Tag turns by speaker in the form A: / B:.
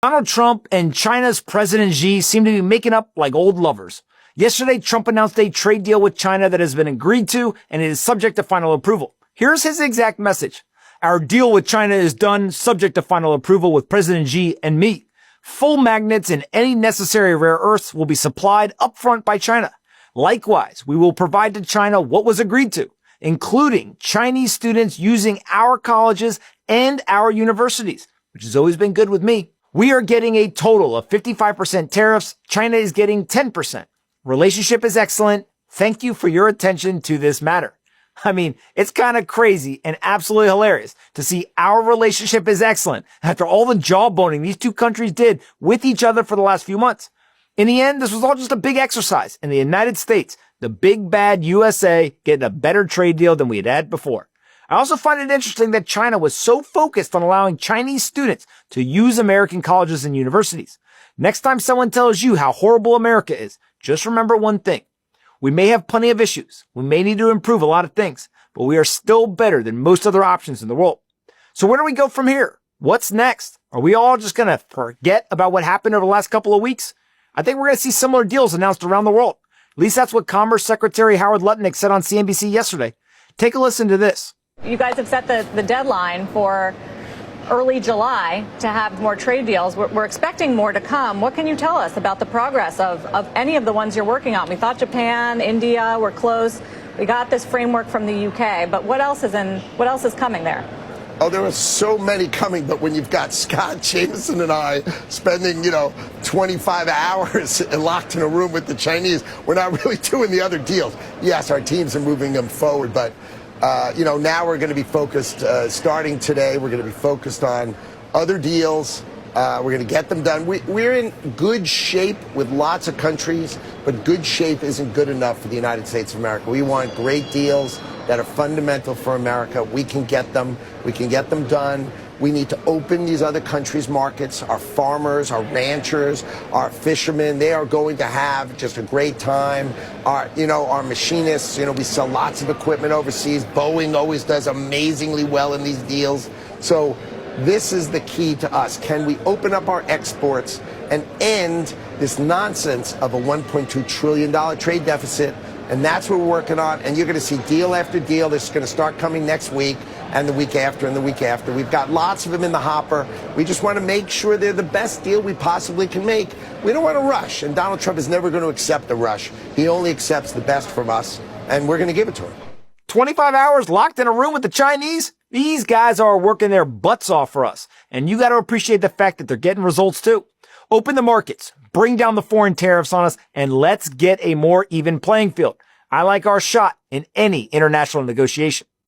A: Donald Trump and China's President Xi seem to be making up like old lovers. Yesterday, Trump announced a trade deal with China that has been agreed to and it is subject to final approval. Here's his exact message. Our deal with China is done subject to final approval with President Xi and me. Full magnets and any necessary rare earths will be supplied upfront by China. Likewise, we will provide to China what was agreed to, including Chinese students using our colleges and our universities, which has always been good with me. We are getting a total of 55% tariffs. China is getting 10%. Relationship is excellent. Thank you for your attention to this matter. I mean, it's kind of crazy and absolutely hilarious to see our relationship is excellent after all the jawboning these two countries did with each other for the last few months. In the end, this was all just a big exercise in the United States, the big bad USA getting a better trade deal than we had had before. I also find it interesting that China was so focused on allowing Chinese students to use American colleges and universities. Next time someone tells you how horrible America is, just remember one thing. We may have plenty of issues. We may need to improve a lot of things, but we are still better than most other options in the world. So where do we go from here? What's next? Are we all just going to forget about what happened over the last couple of weeks? I think we're going to see similar deals announced around the world. At least that's what Commerce Secretary Howard Lutnick said on CNBC yesterday. Take a listen to this.
B: You guys have set the deadline for early July to have more trade deals. We're expecting more to come. What can you tell us about the progress of any of the ones you're working on? We thought Japan, India were close. We got this framework from the UK, but what else is coming there?
C: Oh, there are so many coming, but when you've got Scott Jameson and I spending, 25 hours locked in a room with the Chinese, we're not really doing the other deals. Yes, our teams are moving them forward, but now we're going to be focused, starting today, we're going to be focused on other deals. We're going to get them done. We're in good shape with lots of countries, but good shape isn't good enough for the United States of America. We want great deals that are fundamental for America. We can get them. We can get them done. We need to open these other countries' markets. Our farmers, our ranchers, our fishermen, they are going to have just a great time. Our machinists, we sell lots of equipment overseas. Boeing always does amazingly well in these deals. So this is the key to us. Can we open up our exports and end this nonsense of a $1.2 trillion trade deficit? And that's what we're working on. And you're going to see deal after deal. This is going to start coming next week and the week after and the week after. We've got lots of them in the hopper. We just want to make sure they're the best deal we possibly can make. We don't want to rush. And Donald Trump is never going to accept the rush. He only accepts the best from us. And we're going to give it to him.
A: 25 hours locked in a room with the Chinese? These guys are working their butts off for us. And you got to appreciate the fact that they're getting results too. Open the markets, bring down the foreign tariffs on us, and let's get a more even playing field. I like our shot in any international negotiation.